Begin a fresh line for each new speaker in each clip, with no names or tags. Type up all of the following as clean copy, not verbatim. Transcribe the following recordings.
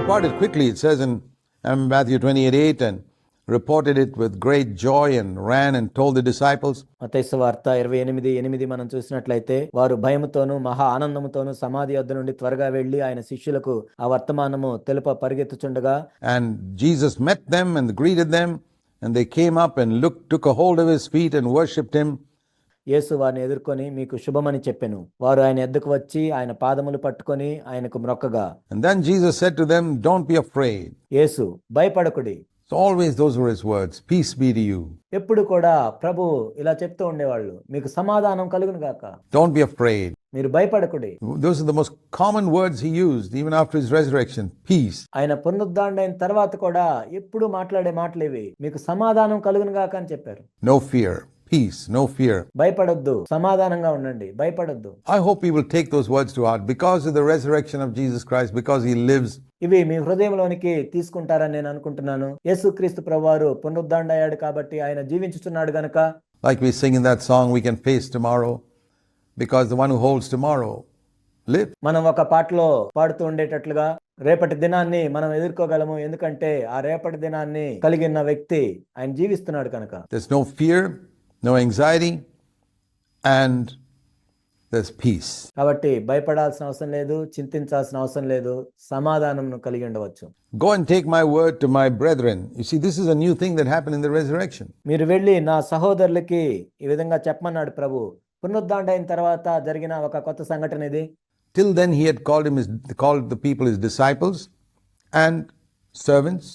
departed quickly, it says in Matthew 28:8, and reported it with great joy and ran and told the disciples.
మత్తయి సువార్త 28:8 మనం చూసినట్లయితే వారు భయముతోను మహా ఆనందముతోను సమాధి యొద్ద నుండి త్వరగా వెళ్లి ఆయన శిష్యులకు ఆ వర్తమానము తెలుప పరిగెత్తుచుండగా.
And Jesus met them and greeted them, and they came up and took a hold of his feet and worshipped him.
యేసు వారిని ఎదుర్కొని మీకు శుభమని చెప్పెను. వారు ఆయన ఎద్దుకు వచ్చి ఆయన పాదములు పట్టుకొని ఆయనకు మ్రొక్కగా.
And then Jesus said to them, "Don't be afraid."
యేసు భయపడకుడి.
So always those were his words, "Peace be to you."
ఎప్పుడు కూడా ప్రభు ఇలా చెప్తూ ఉండేవాళ్ళు, మీకు సమాధానం కలుగును గాక.
Don't be afraid.
మీరు భయపడకుడి.
Those are the most common words he used even after his resurrection. Peace.
ఆయన పునరుద్ధరణ తర్వాత కూడా ఎప్పుడు మాట్లాడే మాటలు ఇవి, మీకు సమాధానం కలుగును గాక అని చెప్పారు.
No fear. Peace, no fear.
భయపడొద్దు, సమాధానంగా ఉండండి, భయపడొద్దు.
I hope we will take those words to heart because of the resurrection of Jesus Christ, because he lives.
ఇవి మీ హృదయంలోనికి తీసుకుంటారని నేను అనుకుంటున్నాను. యేసుక్రీస్తు ప్రభువారు పునరుద్ధరణ అయ్యాడు కాబట్టి, ఆయన జీవించుచున్నాడు గనుక.
Like we sing in that song, we can face tomorrow because the one who holds tomorrow lives.
మనం ఒక పాటలో పాడుతూ ఉండేటట్లుగా రేపటి దినాన్ని మనం ఎదుర్కోగలము, ఎందుకంటే ఆ రేపటి దినాన్ని కలిగిన వ్యక్తి ఆయన జీవిస్తున్నాడు కనుక.
There's no fear, no anxiety, and there's peace.
కాబట్టి భయపడాల్సిన అవసరం లేదు, చింతించాల్సిన అవసరం లేదు, సమాధానం కలిగి ఉండవచ్చు.
Go and take my word to my brethren. You see, this is a new thing that happened in the resurrection.
మీరు వెళ్ళి నా సహోదరులకి ఈ విధంగా చెప్పమన్నాడు ప్రభు. పునరుద్ధరణ అయిన తర్వాత జరిగిన ఒక కొత్త సంఘటన ఇది.
Till then he had called the people his disciples and servants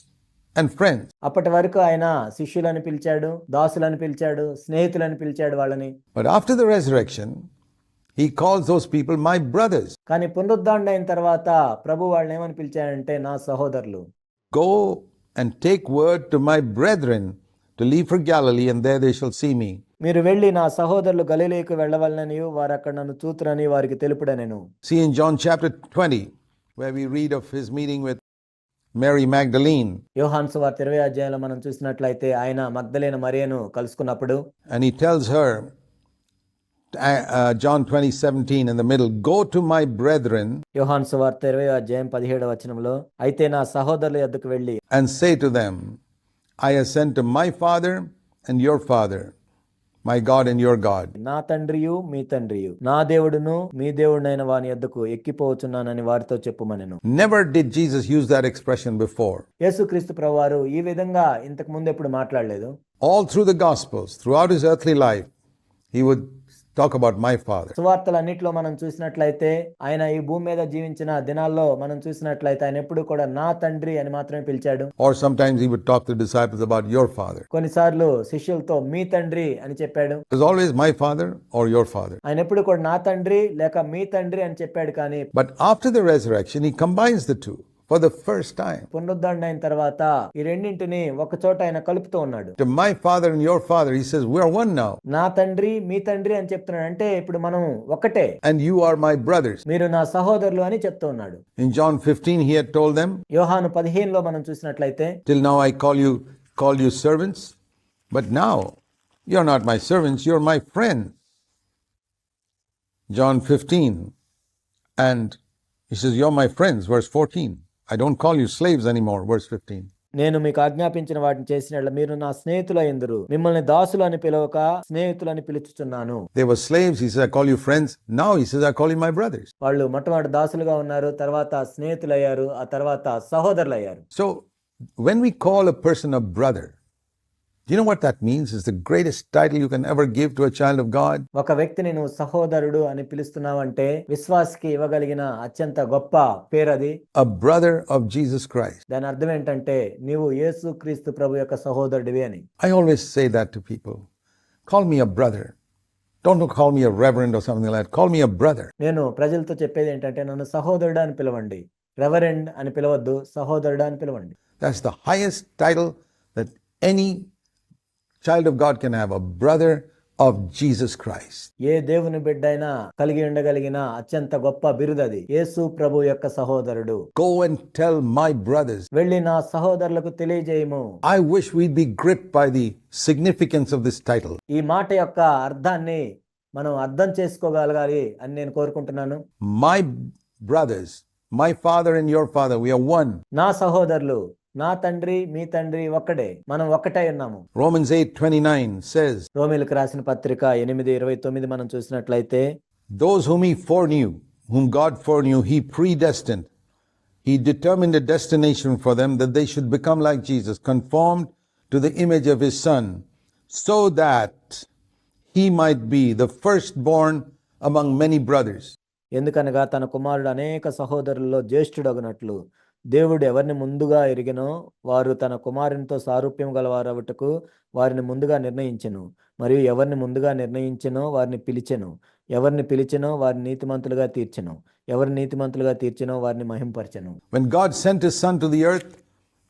and friends.
అప్పటి వరకు ఆయన శిష్యులను పిలిచాడు, దాసులను పిలిచాడు, స్నేహితులను పిలిచాడు వాళ్ళని.
But after the resurrection he calls those people my brothers.
కానీ పునరుద్ధరణ అయిన తర్వాత ప్రభు వాళ్ళని ఏమని పిలిచాడంటే నా సహోదరులు.
Go and take word to my brethren to leave for Galilee, and there they shall see me.
మీరు వెళ్ళి నా సహోదరులు గలిలయకు వెళ్ళవలనని వారు అక్కడ నన్ను చూతురని వారికి తెలుపుడనెను.
See in John chapter 20 where we read of his meeting with Mary Magdalene.
యోహాను సువార్త 20వ అధ్యాయంలో మనం చూసినట్లయితే ఆయన మగ్దలేన మరియను కలుసుకున్నప్పుడు,
and he tells her, John 20:17 in the middle, "Go to my brethren."
యోహాను సువార్త 20వ అధ్యాయం 17వ వచనంలో, అయితే నా సహోదరుల యొద్దకు వెళ్ళి
"And say to them, I ascend to my Father and your Father, my God and your God."
నా తండ్రియు మీ తండ్రియు, నా దేవుడును మీ దేవుడైన వాని యొద్దకు ఎక్కిపోవచ్చున్నానని వారితో చెప్పుమనెను.
Never did Jesus use that expression before.
యేసుక్రీస్తు ప్రభువారు ఈ విధంగా ఇంతకు ముందు ఎప్పుడు మాట్లాడలేదు.
All through the Gospels, throughout his earthly life, he would talk about my Father.
సువార్తలన్నిటిలో మనం చూసినట్లయితే, ఆయన ఈ భూమి మీద జీవించిన దినాల్లో మనం చూసినట్లయితే ఆయన ఎప్పుడు కూడా నా తండ్రి అని మాత్రమే పిలిచాడు.
Or sometimes he would talk to the disciples about your Father.
కొన్నిసార్లు శిష్యులతో మీ తండ్రి అని చెప్పాడు.
It was always my Father or your Father.
ఆయన ఎప్పుడు కూడా నా తండ్రి లేక మీ తండ్రి అని చెప్పాడు. కానీ
But after the resurrection he combines the two for the first time.
పునరుద్ధరణ అయిన తర్వాత ఈ రెండింటిని ఒక చోట ఆయన కలుపుతూ ఉన్నాడు.
To my Father and your Father, he says, we are one now.
నా తండ్రి మీ తండ్రి అని చెప్తున్నాడు. అంటే ఇప్పుడు మనం ఒకటే.
And you are my brothers.
మీరు నా సహోదరులు అని చెప్తూ ఉన్నాడు.
In John 15 he had told them,
యోహాను 15లో మనం చూసినట్లయితే,
till now I call you servants, but now you're not my servants, you're my friends. John 15, and he says, you're my friends, verse 14. I don't call you slaves anymore, verse 15.
నేను మీకు ఆజ్ఞాపించిన వాటిని చేసిన మీరు నా స్నేహితులు అయ్యుందురు, మిమ్మల్ని దాసులు అని పిలవక స్నేహితులని పిలుచుచున్నాను.
They were slaves, he says, I call you friends. Now he says, I call you my brothers.
వాళ్ళు మొట్టమొదటి దాసులుగా ఉన్నారు, తర్వాత స్నేహితులు అయ్యారు, ఆ తర్వాత సహోదరులు అయ్యారు.
So when we call a person a brother, do you know what that means? It's the greatest title you can ever give to a child of God.
ఒక వ్యక్తిని నువ్వు సహోదరుడు అని పిలుస్తున్నావంటే విశ్వాసికి ఇవ్వగలిగిన అత్యంత గొప్ప పేరది.
A brother of Jesus Christ.
దాని అర్థం ఏంటంటే నీవు యేసుక్రీస్తు ప్రభు యొక్క సహోదరుడివి అని.
I always say that to people. Call me a brother. Don't call me a reverend or something like that. Call me a brother.
నేను ప్రజలతో చెప్పేది ఏంటంటే నన్ను సహోదరుడు అని పిలవండి, రెవరెండ్ అని పిలవద్దు, సహోదరుడు అని పిలవండి.
That's the highest title that any child of God can have, a brother of Jesus Christ.
ఏ దేవుని బిడ్డ అయినా కలిగి ఉండగలిగిన అత్యంత గొప్ప బిరుదది, యేసు ప్రభు యొక్క సహోదరుడు.
Go and tell my brothers.
వెళ్ళి నా సహోదరులకు తెలియజేయము.
I wish we'd be gripped by the significance of this title.
ఈ మాట యొక్క అర్థాన్ని మనం అర్థం చేసుకోగలగాలి అని నేను కోరుకుంటున్నాను.
My brothers My father and your father, we are one.
నా సహోదరులు, నా తండ్రి మీ తండ్రి ఒక్కడే, మనం ఒక్కటై ఉన్నాము.
Romans 8:29 says,
రోమీలకు రాసిన పత్రిక 8:29 మనం చూసినట్లయితే,
those whom he foreknew, whom God foreknew, he predestined. He determined a destination for them that they should become like Jesus, conformed to the image of his son, so that he might be the firstborn among many brothers.
ఎందుకనగా తన కుమారుడు అనేక సహోదరుల్లో జ్యేష్ఠుడగునట్లు దేవుడు ఎవరిని ముందుగా ఎరిగినో వారు తన కుమారునితో సారూప్యం గలవారవుటకు వారిని ముందుగా నిర్ణయించెను. మరియు ఎవరిని ముందుగా నిర్ణయించెనో వారిని పిలిచెను. ఎవరిని పిలిచెనో వారిని నీతిమంతులుగా తీర్చెను. ఎవరిని నీతిమంతులుగా తీర్చెనో వారిని మహింపరచెను.
When God sent his son to the earth,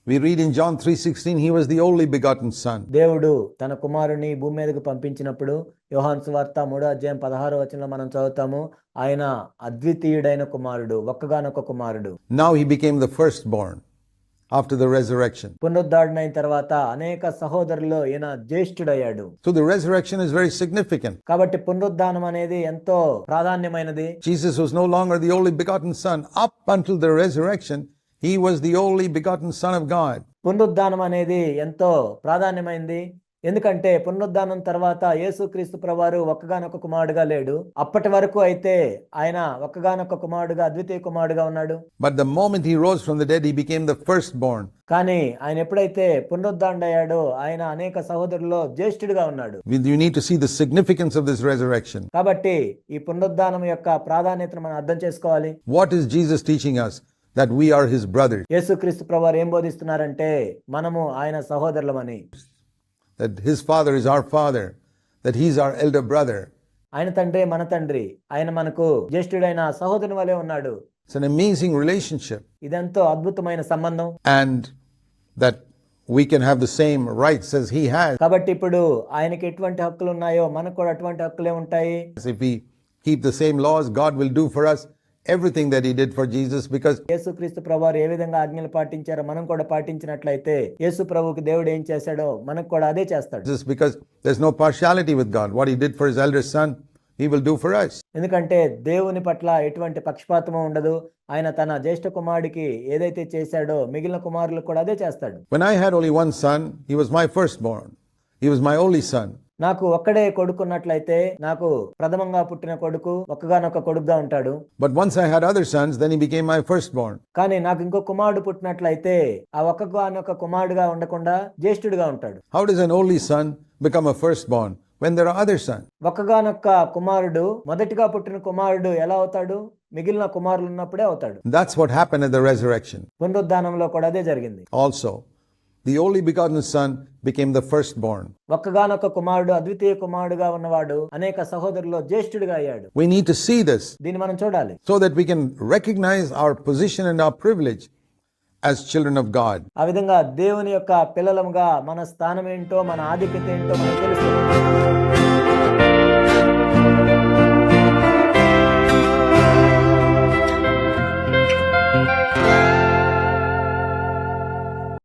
we read in John 3:16, he was the only begotten son.
దేవుడు తన కుమారుని భూమి మీదకు పంపించినప్పుడు యోహాను సువార్త 3:16 మనం చదువుతాము, ఆయన అద్వితీయుడైన కుమారుడు, ఒక్కగానొక్క కుమారుడు.
Now he became the firstborn after the resurrection.
పునరుద్ధరణైన తర్వాత అనేక సహోదరుల్లో ఈయన జ్యేష్ఠుడయ్యాడు.
So the resurrection is very significant.
కాబట్టి పునరుద్ధానం అనేది ఎంతో ప్రాధాన్యమైనది.
Jesus was no longer the only begotten son. Up until the resurrection, he was the only begotten son of God.
పునరుద్ధానం అనేది ఎంతో ప్రాధాన్యమైంది. ఎందుకంటే పునరుద్ధానం తర్వాత యేసుక్రీస్తు ప్రభువారు ఒక్కగానొక్క కుమారుడుగా లేడు. అప్పటి వరకు అయితే ఆయన ఒక్కగానొక్క కుమారుడుగా, అద్వితీయ కుమారుడుగా ఉన్నాడు.
But the moment he rose from the dead, he became the firstborn.
కానీ ఆయన ఎప్పుడైతే పునరుద్ధరణయ్యాడో ఆయన అనేక సహోదరుల్లో జ్యేష్ఠుడిగా ఉన్నాడు.
You need to see the significance of this resurrection.
కాబట్టి ఈ పునరుద్ధానం యొక్క ప్రాధాన్యతను మనం అర్థం చేసుకోవాలి.
What is Jesus teaching us? That we are his brothers.
యేసుక్రీస్తు ప్రభువారు ఏం బోధిస్తున్నారంటే మనము ఆయన సహోదరులమని.
That his father is our father. That he's our elder brother.
ఆయన తండ్రి మన తండ్రి, ఆయన మనకు జ్యేష్ఠుడైన సహోదరుని వలె ఉన్నాడు.
It's an amazing relationship.
ఇదెంతో అద్భుతమైన సంబంధం.
And that we can have the same rights as he has.
కాబట్టి ఇప్పుడు ఆయనకి ఎటువంటి హక్కులు ఉన్నాయో మనకు కూడా అటువంటి హక్కులే ఉంటాయి.
If we keep the same laws, God will do for us everything that he did for Jesus, because
యేసుక్రీస్తు ప్రభువారు ఏ విధంగా ఆజ్ఞలు పాటించారో మనం కూడా పాటించినట్లయితే యేసు ప్రభువుకి దేవుడు ఏం చేశాడో మనకు కూడా అదే చేస్తాడు.
just because there's no partiality with God. What he did for his elder son, he will do for us.
ఎందుకంటే దేవుని పట్ల ఎటువంటి పక్షపాతము ఉండదు. ఆయన తన జ్యేష్ఠ కుమారుడికి ఏదైతే చేశాడో మిగిలిన కుమారులకు కూడా అదే చేస్తాడు.
When I had only one son, he was my firstborn. He was my only son.
నాకు ఒక్కడే కొడుకున్నట్లయితే నాకు ప్రథమంగా పుట్టిన కొడుకు ఒక్కగానొక్క కొడుకుగా ఉంటాడు.
But once I had other sons, then he became my firstborn.
కానీ నాకు ఇంకో కుమారుడు పుట్టినట్లయితే ఆ ఒక్కగానొక్క కుమారుడుగా ఉండకుండా జ్యేష్ఠుడిగా ఉంటాడు.
How does an only son become a firstborn when there are other sons?
ఒక్కగానొక్క కుమారుడు మొదటిగా పుట్టిన కుమారుడు ఎలా అవుతాడు? మిగిలిన కుమారులు ఉన్నప్పుడే అవుతాడు.
That's what happened at the resurrection.
పునరుద్ధానంలో కూడా అదే జరిగింది.
Also, the only begotten son became the firstborn.
ఒక్కగానొక్క కుమారుడు అద్వితీయ కుమారుడుగా ఉన్నవాడు అనేక సహోదరుల్లో జ్యేష్ఠుడిగా అయ్యాడు.
We need to see this
దీన్ని మనం చూడాలి.
so that we can recognize our position and our privilege as children of God.
ఆ విధంగా దేవుని యొక్క పిల్లలముగా మన స్థానం ఏంటో, మన ఆధిక్యత ఏంటో మనకు తెలుస్తుంది.